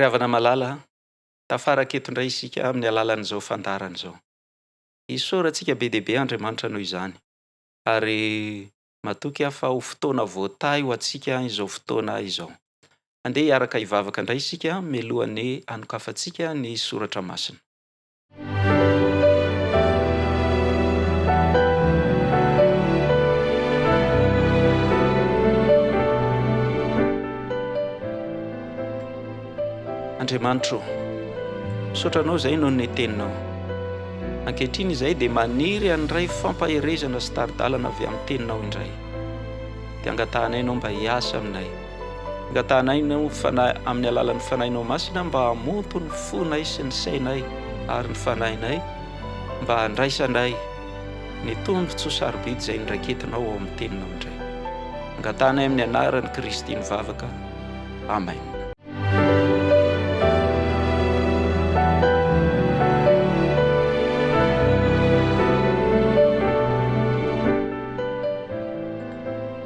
Ry havana malala, tafara keto indray isika amin'ny alalan'izao fandaran'izao. Isaorantsika be dia be Andriamanitra noho izany. Ary matoky fa ho fotoana voatay ho antsika izao fotoana izao. Andeha hiaraka hivavaka indray isika mialohan'ny anokafantsika ny soratra masina. Andriamanitro, sotranao izay noho ny teninao. Ankehitriny izay dia maniry andray fampaherezana sy taridalana avy amin'ny teninao indray. Dia angatahanay ianao mba hiasa aminay. Angatahanay ianao amin'ny alalan'ny fanahinao masina mba hamompy ny fonay sy ny sainay ary ny fanahinay mba handraisanay ny tombontsoa sarobidy izay niraiketinao ao amin'ny teninao indray. Angatahanay amin'ny anaran'i Kristy mivavaka. Amen.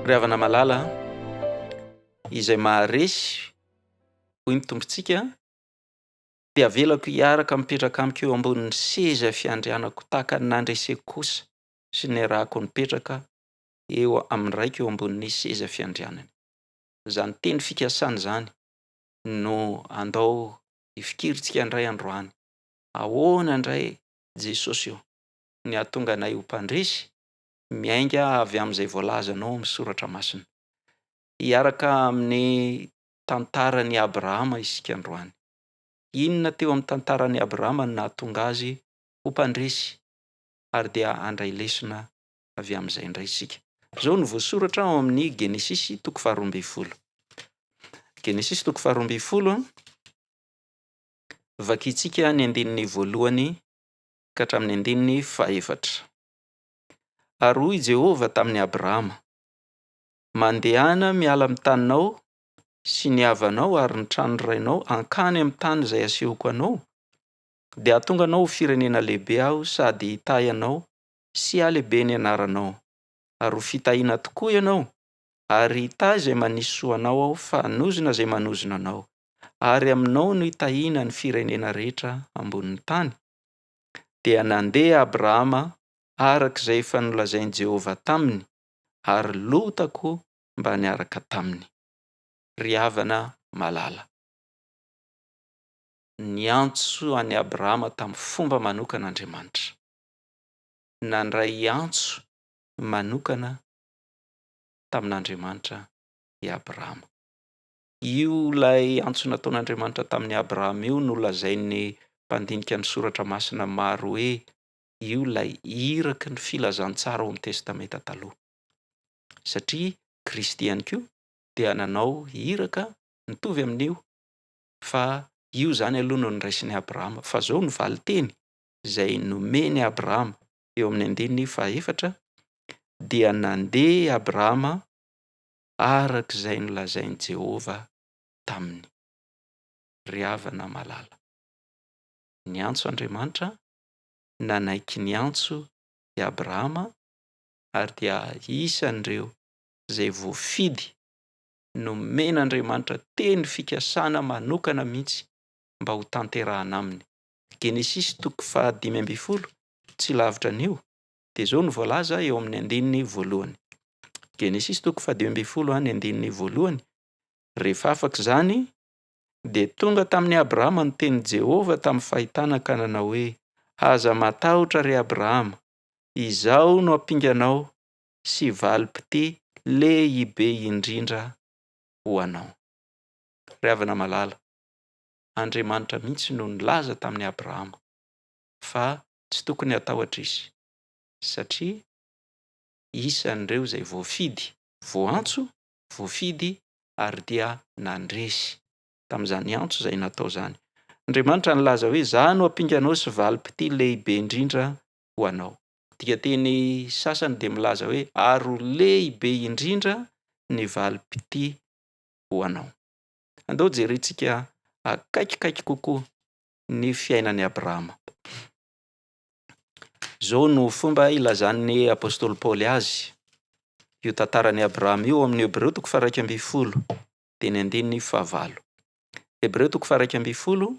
Ry havana malala, izay maharesy hoy ny tombontsika dia avelako hiaraka mipetraka amiko eo ambonin'ny seza fiandrianako tahaka ny nandreseko kosa sy ny arahako nipetraka eo amin'ny raika eo ambonin'ny seza fiandrianany. Izany teny fikasana izany no andao hifikiritsika indray androany. Ahoana indray Jesosy io ny ahatonga anay ho mpandresy miainga avy amin'izay voalazanao amin'ny soratra masina. Hiaraka amin'ny tantaran'i Abrahama isika androany. Inona teo amin'ny tantaran'i Abrahama no nahatonga azy ho mpandresy ary dia handray lesona avy amin'izay indray isika. Izao no voasoratra ao amin'ny Genesisy 12. Genesisy 12 vakiantsika ny andininy 1 ka hatramin'ny andininy 4. Ary hoy Jehova tamin'ny Abrahama, mandehana miala amin'ny taninao sy ny havanao ary ny trano rainao ankany amin'ny tany izay asehoko anao, dia hahatonga anao ho firenena lehibe aho sady hitay anao sy halehibe ny anaranao, ary ho fitahiana tokoa ianao, ary hita izay manisy soa anao aho fa hanozona izay manozona anao, ary aminao no hitahiana ny firenena rehetra ambonin'ny tany. Dia nandeha Abrahama arak'izay efa nolazain'i Jehova taminy, ary lotako mba niaraka taminy. Ry havana malala. Niantso an'i Abrahama tamin'ny fomba manokana Andriamanitra. Nandray antso manokana tamin'Andriamanitra i Abrahama. Io lay antso nataon'Andriamanitra tamin'ny Abrahama io no lazain'ny mpandinika ny soratra masina maro hoe io lay iraky ny filazantsara ao amin'ny testamenta taloha. Satria Kristy ihany koa dia nanao iraka mitovy amin'io, fa io zany aloha no niraisiny Abrahama, fa zao ny valiteny izay nomeny Abrahama eo amin'ny andininy 4, dia nandeha Abrahama arak'izay nolazain'i Jehova taminy. Ry havana malala. Ny antso Andriamanitra nanaiky ny antso i Abrahama ary dia isan'ireo izay voafidy nomen'Andriamanitra teny fikasana manokana mihitsy mba ho tanterahana aminy. Genesisy 15 tsy lavitra an'io dia izao no voalaza eo amin'ny andininy 1. Genesisy 15 ny andininy 1. Rehefa afaka izany dia tonga tamin'ny Abrahama ny teny Jehova tamin'ny fahitana ka nanao hoe, aza matahotra ry Abrahama, izao no ampinganao sy valim-pite lehibe indrindra ho anao. Ry havana malala, Andriamanitra mihitsy no nilaza tamin'ny Abrahama fa tsy tokony hatahotra izy, satria isan'ireo izay voafidy, voantso, voafidy ary dia nandresy tamin'izany antso izay natao izany. Andriamanitra nilaza hoe izaho no ampinganao sy valim-pite lehibe indrindra ho anao. Dia teny sasany dia milaza hoe ary ho lehibe indrindra ny valim-pite ho anao. Andao jerentsika akaikikaiky kokoa ny fiainan'i Abrahama. Izao no fomba ilazan'ny apôstôly Paoly azy. Io tantaran'i Abrahama io amin'ny Hebreo 2:10 dia ny andininy 9. Hebreo 1:12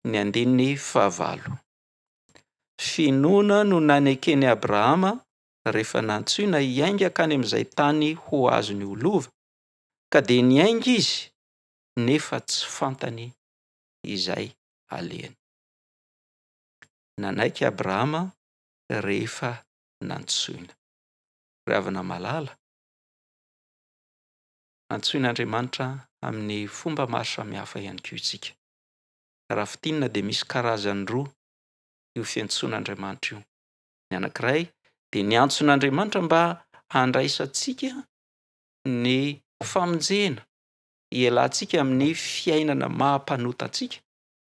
ny andininy 9. Finoana no nanekeny Abrahama rehefa nantsoina hiainga kany amin'izay tany ho azony ho lova, ka dia niainga izy nefa tsy fantany izay alehany. Nanaiky Abrahama rehefa nantsoina. Ravina malala, antsoin'Andriamanitra amin'ny fomba maro samihafa ihany koa isika. Raha fitinina dia misy karazany roa io fiantsoan'Andriamanitra io. Ny anankiray dia ny antson'Andriamanitra mba handraisantsika ny famonjena, hialantsika amin'ny fiainana mahampanota antsika,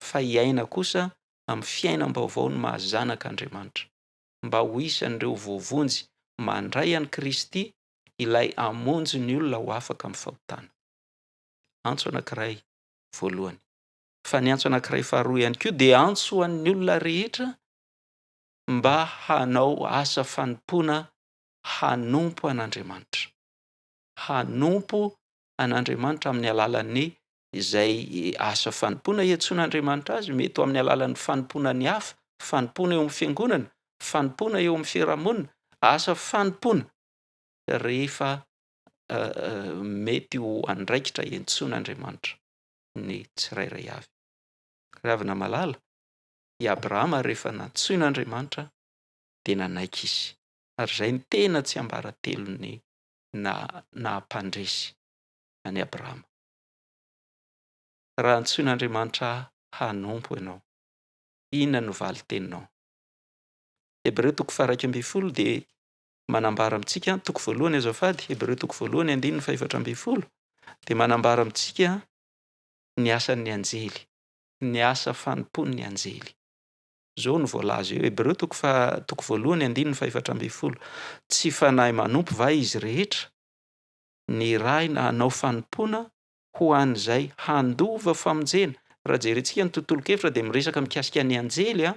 fa hiaina kosa amin'ny fiainam-baovao ny mahazanak'Andriamanitra, mba ho isan'ireo voavonjy mandray an'i Kristy ilay hamonjy ny olona ho afaka amin'ny fahotana. Antso anankiray voalohany. Fa ny antso anankiray faharoa ihany koa dia antso ho an'ny olona rehetra mba hanao asa fanompoana hanompo an'Andriamanitra. Hanompo an'Andriamanitra amin'ny alalan'ny izay asa fanompoana iantsoan'Andriamanitra azy, mety ho amin'ny alalan'ny fanompoana ny hafa, fanompoana eo amin'ny fiangonana, fanompoana eo amin'ny fiarahamonina, asa fanompoana rehefa mety ho andraikitra iantsoan'Andriamanitra ny tsirairay avy. Ravina malala, i Abrahama rehefa nantsoin'Andriamanitra dia nanaiky izy. Ary izay ny tena tsy ambaratelony nampandresy any Abrahama. Raha antsoin'Andriamanitra hanompo ianao, inona no valin-teninao? Hebreo 1:12 dia manambara amintsika, 1 azafady, Hebreo 1:14 dia manambara amintsika ny asan'ny anjely, ny asa fanompon'ny anjely. Zao no voalaza eo, Hebreo 1:14, tsy fanahy manompo va izy rehetra, ny ray na hanao fanompoana ho an'izay handova famonjena. Raha jerentsika ny tontolo kevitra dia miresaka mikasika ny anjely,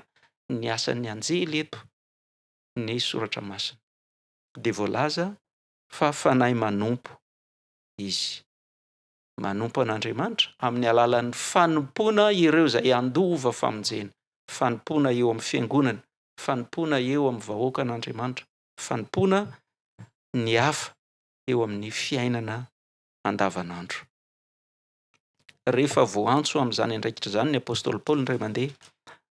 ny asan'ny anjely eto ny soratra masina. Dia voalaza fa fanahy manompo izy. Manompo an'Andriamanitra amin'ny alalan'ny fanompoana ireo izay handova famonjena. Fanompoana eo amin'ny fiangonana, fanompoana eo amin'ny vahoaka an'Andriamanitra, fanompoana ny hafa eo amin'ny fiainana andavanandro. Rehefa voantso amin'izany andraikitra izany ny apôstôly Paoly indray mandeha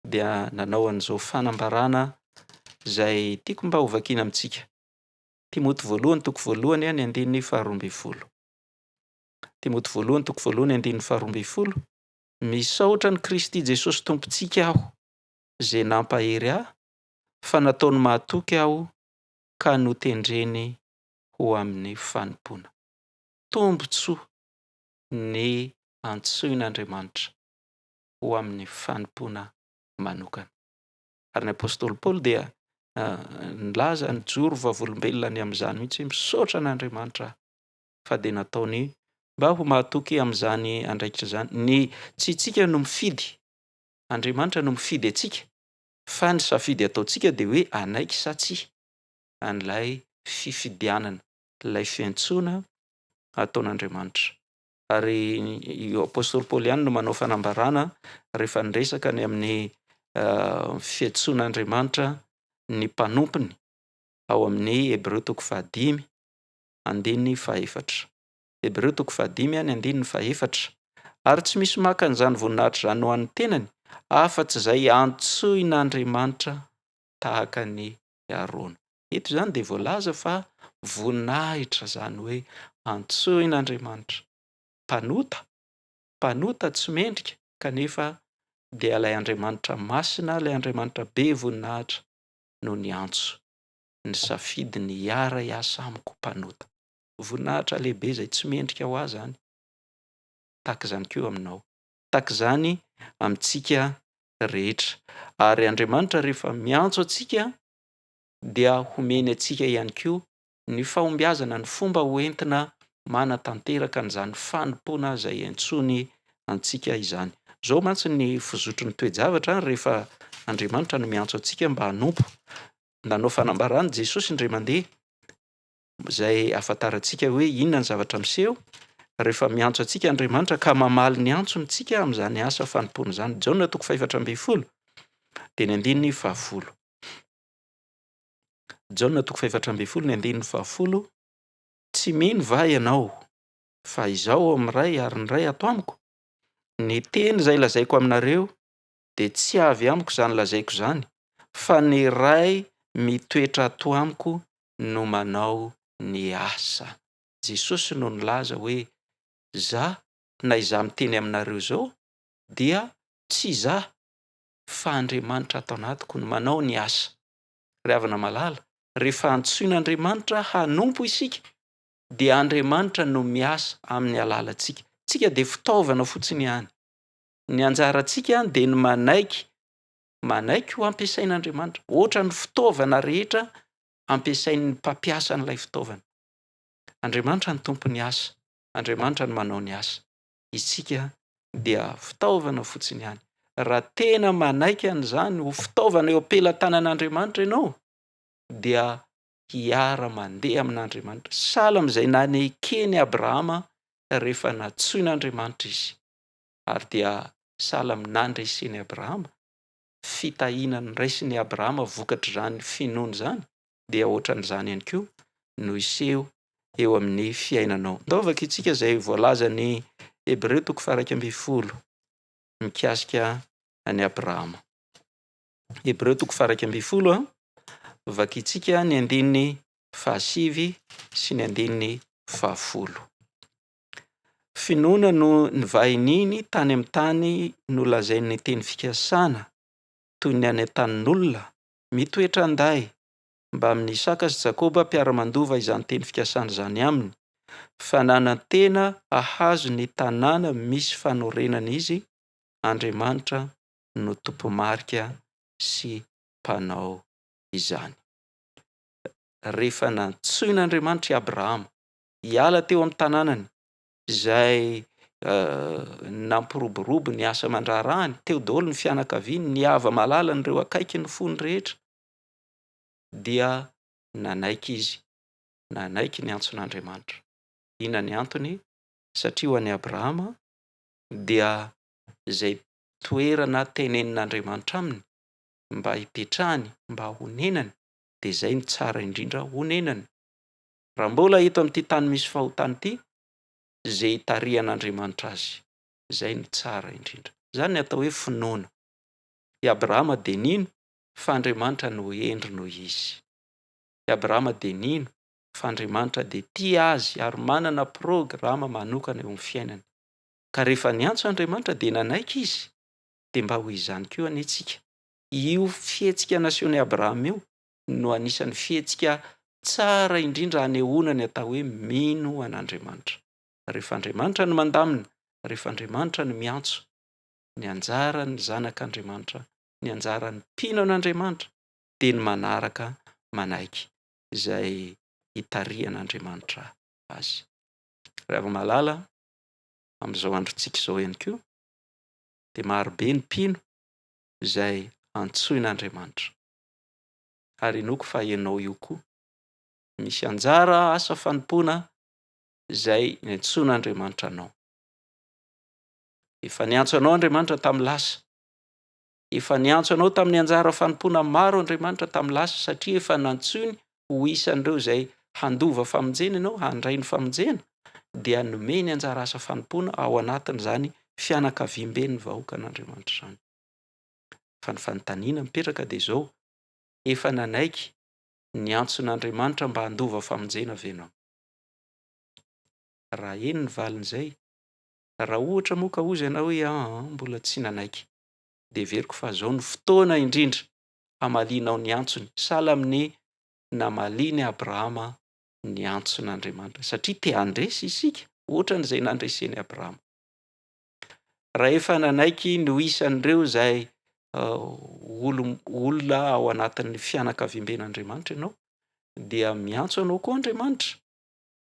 dia nanao an'izao fanambarana izay tiako mba ho vakiana amintsika. Timoty 1:1 ny andininy 12. Timoty 1:1 12. Misaotra ny Kristy Jesosy Tompontsika aho, izay nampahery aho, fa nataony mahatoky aho ka notendreny ho amin'ny fanompoana. Tombontsoa ny antsoin'Andriamanitra ho amin'ny fanompoana manokana. Ary ny apôstôly Paoly dia nilaza ny joro vavolombelona ny amin'izany mihitsy hoe misaotra an'Andriamanitra fa dia nataony mba ho mahatoky amin'izany andraikitra izany. Ny tsy itsika no mifidy, Andriamanitra no mifidy antsika, fa ny safidy ataontsika dia hoe anaiky sa tsia an'ilay fifidianana, ilay fiantsoana ataon'Andriamanitra. Ary io apôstôly Paoly ihany no manao fanambarana rehefa niresaka ny amin'ny fiantsoan'Andriamanitra ny mpanompony ao amin'ny Hebreo 1:5. Hebreo 1:5 ary tsy misy maka an'izany voninahitra izany ho an'ny tenany, afa-tsy izay antsoin'Andriamanitra tahaka ny Arona. Eto izany dia voalaza fa voninahitra izany hoe antsoin'Andriamanitra. Mpanota tsy mendrika kanefa dia ilay Andriamanitra masina, ilay Andriamanitra be voninahitra no ny antso, ny safidy ny hiara hiasa amiko mpanota. Voninahitra lehibe izay tsy mendrika ho azy zany. Tahaka izany koa aminao, tahaka izany amintsika rehetra. Ary Andriamanitra rehefa miantso antsika dia homeny antsika ihany koa ny fahombiazana, ny fomba hoentina manatanteraka an'izany fanompoana izay antsony antsika izany. Zao mantsy ny fizotry ny toe-javatra rehefa Andriamanitra no miantso antsika mba hanompo. Nanao fanambarana Jesosy indray mandeha izay ahafantarantsika hoe inona ny zavatra miseho rehefa miantso antsika Andriamanitra ka mamaly ny antsontsika amin'izany asa fanompony zany. Jaona 4:12 dia ny andininy 20. Jaona 4:12 ny andininy 20. Tsy mino va ianao fa izao amin'ny ray ary ny ray ato amiko? Ny teny izay lazaiko aminareo dia tsy avy amiko izany lazaiko izany, fa ny ray mitoetra ato amiko no manao ny asa. Jesosy no nilaza hoe za na izaho miteny aminareo izao dia tsy izaho fa Andriamanitra ato anatiko no manao ny asa. Ry havana malala, rehefa antsoin'Andriamanitra hanompo isika dia Andriamanitra no miasa amin'ny alalantsika. Tsika dia fitaovana fotsiny ihany. Ny anjarantsika dia ny manaiky ho ampiasain'Andriamanitra. Ohatra ny fitaovana rehetra ampiasain'ny mpampiasa an'ilay fitaovana. Andriamanitra ny tompon'ny asa. Andriamanitra no manao ny asa. Isika dia fitaovana fotsiny ihany. Raha tena manaiky an'izany ho fitaovana eo ampelantanan'Andriamanitra ianao dia hiara mandeha amin'Andriamanitra. Sahala amin'izay nanekeny Abrahama rehefa natsoin'Andriamanitra izy. Ary dia sahala amin'nandreseny Abrahama, fitahiana nyraisin'ny Abrahama vokatr' izany finoana izany dia ohatran'izany ihany koa no iseho eo amin'ny fiainanao. Ndaovaka itsika izay voalaza ny Hebreo 1:12 mikasika any Abrahama. Hebreo 1:12 vakitsika ny andininy 7 sy ny andininy 10. Finoana no nivahininy tany amin'ny tany no lazain'ny teny fikasana toy ny any an-tanin'olona mitoetra anday mba amin'ny Isaka sy Jakoba mpiara-mandova izany teny fikasana izany aminy, fa nanantena ahazo ny tanàna misy fanorenana izy, Andriamanitra no tompo-marika sy mpanao izany. Rehefa nantsoin'Andriamanitra i Abrahama hiala teo amin'ny tanànany izay nampiroborobo ny asa aman-draharaany, teo daholo ny fianakaviany, ny hava malala n'ireo akaiky ny fony rehetra, dia nanaiky izy, nanaiky ny antson'Andriamanitra. Inona ny antony? Satria ho an'i Abrahama dia izay toerana tenenin'Andriamanitra aminy mba hipetrahany, mba honenany, dia izay ny tsara indrindra honenany. Raha mbola eto amin'ity tany misy fahotany ity, izay hitarihan'Andriamanitra azy, izay ny tsara indrindra. Izany ny atao hoe finoana. I Abrahama dia nino? Fa Andriamanitra no endry noho izy. I Abrahama dia nino? Fa Andriamanitra dia tia azy ary manana programa manokana eo amin'ny fiainany. Ka rehefa niantso Andriamanitra dia nanaiky izy, dia mba ho izany koa anitsika. Io fihetsika nasehoan'i Abrahama io no anisan'ny fihetsika tsara indrindra anehoana ny atao hoe mino an'Andriamanitra. Rehefa Andriamanitra no mandamina, rehefa Andriamanitra no miantso, ny anjaran'ny zanak'Andriamanitra, ny anjaran'ny mpino an'Andriamanitra dia ny manaraka manaiky izay hitarihan'Andriamanitra azy. Raha malala amin'izao androntsika izao ihany koa dia marobe ny mpino izay antsoin'Andriamanitra. Ary inoko fa ianao io koa misy anjara asa fanompoana izay niantsoin'Andriamanitra anao. Efa niantso anao Andriamanitra tamin'ny lasa. Efa niantso anao tamin'ny anjara fanompoana maro Andriamanitra tamin'ny lasa, satria efa nantsoiny ho isan'ireo izay handova famonjena ianao, handray ny famonjena, dia nomeny anjara asa fanompoana ao anatin'izany fianakaviam-ben'ny vahoakan'Andriamanitra izany. Fa ny fanontaniana mipetraka dia izao, efa nanaiky niantson'Andriamanitra mba handova famonjena ve ianao? Raha eny ny valin'izay, raha ohatra moa ka hozy ianao hoe mbola tsy nanaiky, dia veriko fa izao ny fotoana indrindra hamalianao ny antsony, sahala amin'ny namaliany Abrahama ny antson'Andriamanitra, satria te handresy isika ohatran'izay nandresen'i Abrahama. Raha efa nanaiky no isan'ireo izay olona ao anatin'ny fianakaviam-ben'Andriamanitra ianao, dia miantso anao koa Andriamanitra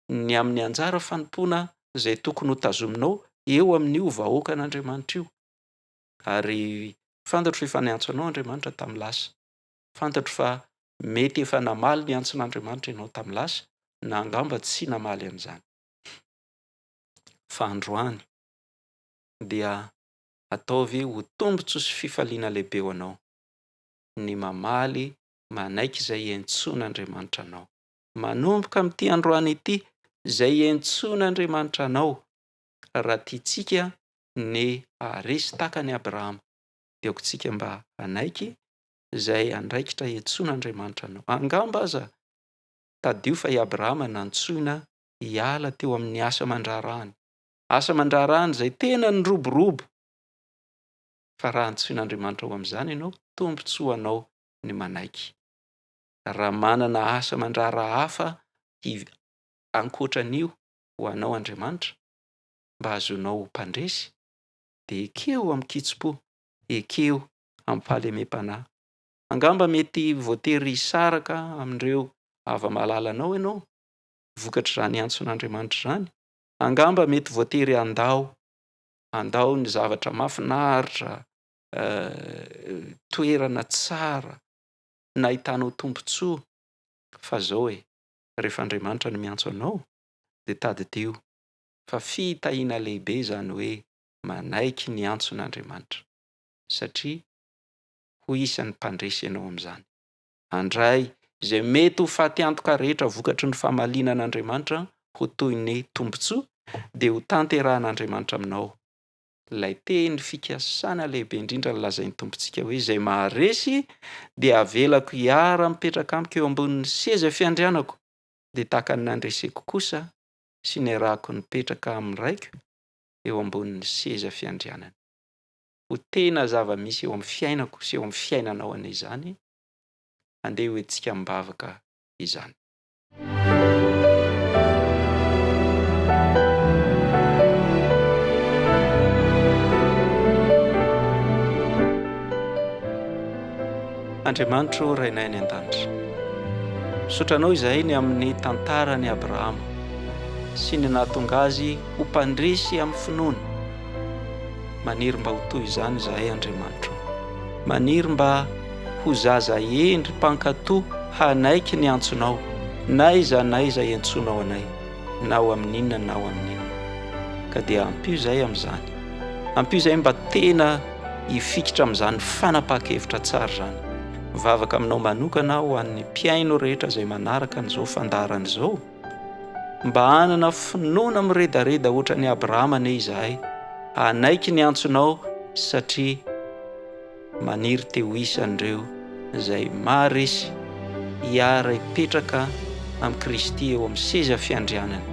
ny amin'ny anjara fanompoana izay tokony ho tazominao eo amin'io vahoakan'Andriamanitra io. Ary fantatro fa efa niantso anao Andriamanitra tamin'ny lasa. Fantatro fa mety efa namaly ny antson'Andriamanitra ianao tamin'ny lasa, na angamba tsy namaly an'izany. fa androany dia ataovy ho tombontso sy fifaliana lehibe ho anao ny mamaly manaiky izay iantson'Andriamanitra anao. Manomboka amin'ity androany ity izay iantson'Andriamanitra anao raha tiantsika ny haresy tahaka ny Abrahama dia aokontsika mba hanaiky izay andraikitra iantson'Andriamanitra anao. Angamba aza tadio fa i Abrahama nantsoina hiala teo amin'ny asa mandrarahany. Asa mandrarahany izay tena niroborobo. Fa raha antsoin'Andriamanitra ao amin'izany ianao, tombontsoa anao ny manaiky. Raha manana asa mandraraha hafa ankoatran'io ho anao Andriamanitra, mba azonao mpandresy, dia ekeo amin'ny kitsom-po, ekeo amin'ny fahalemem-panahy. Angamba mety voatery hisaraka amin'ireo ava-malalanao ianao, vokatra izany antson'Andriamanitra izany. Angamba mety voatery andao ny zavatra mahafinaritra, toerana tsara, nahitanao tombontsoa. Fa zao rehefa Andriamanitra no miantso anao dia tadidio fa fitahiana lehibe izany hoe manaiky ny antson'Andriamanitra, satria ho isan'ny mpandresy ianao amin'izany. Handray izay mety ho faty antoka rehetra vokatry ny famalinan'Andriamanitra ho toy ny tombontsoa dia ho tanterahan'Andriamanitra aminao. Ilay teny fikasana lehibe indrindra lazain'ny tompontsika hoe izay maharesy dia avelako hiara mipetraka amiko eo ambonin'ny seza fiandrianako, dia tahaka ny nandreseko kosa sy ny arahako nipetraka amin'ny raiko eo ambonin'ny seza fiandrianana. Ho tena zava-misy eo amin'ny fiainako sy eo amin'ny fiainanao anay izany. Andeha hoentsika mibavaka izany. Andriamanitra o Rainay ny an-danitra, misotranao izahay ny amin'ny tantaran'i Abrahama sy ny nahatonga azy ho mpandresy amin'ny finoana. Maniry mba ho toy izany izahay Andriamanitra. Maniry mba ho zaza endry mpankatoa hanaiky ny antsonao, na iza iantsonao anay, na ho amin'inona na ho amin'inona. Ka dia ampio izahay amin'izany. Ampio izahay mba tena hifikitra amin'izany fanapahan-kevitra tsara izany. Mivavaka aminao manokana ho an'ny mpiaino rehetra izay manaraka an'izao fandarana izao, mba hanana finoana miredareda ohatra ny Abrahama anie izahay, hanaiky ny antsonao, satria maniry te ho isan'ireo izay maharesy hiara hipetraka amin'ny Kristy eo amin'ny seza fiandrianana,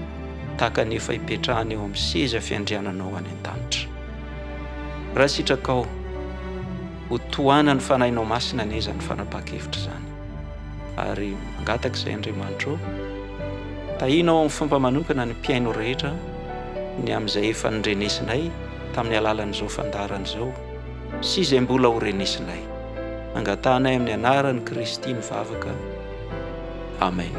tahaka nefa hipetrahany eo amin'ny seza fiandriananao any an-danitra. Raha sitrakao ho tohana ny fanahinao masina neza ny fanapahan-kevitra izany. Ary mangataka izay Andriamanitra, tahinao amin'ny fomba manokana ny mpiaino rehetra ny amin'izay efa nirenesinay tamin'ny alalan'izao fandarana izao sy izay mbola ho renesinay. Angatanay amin'ny anaran'i Kristy mivavaka. Amen.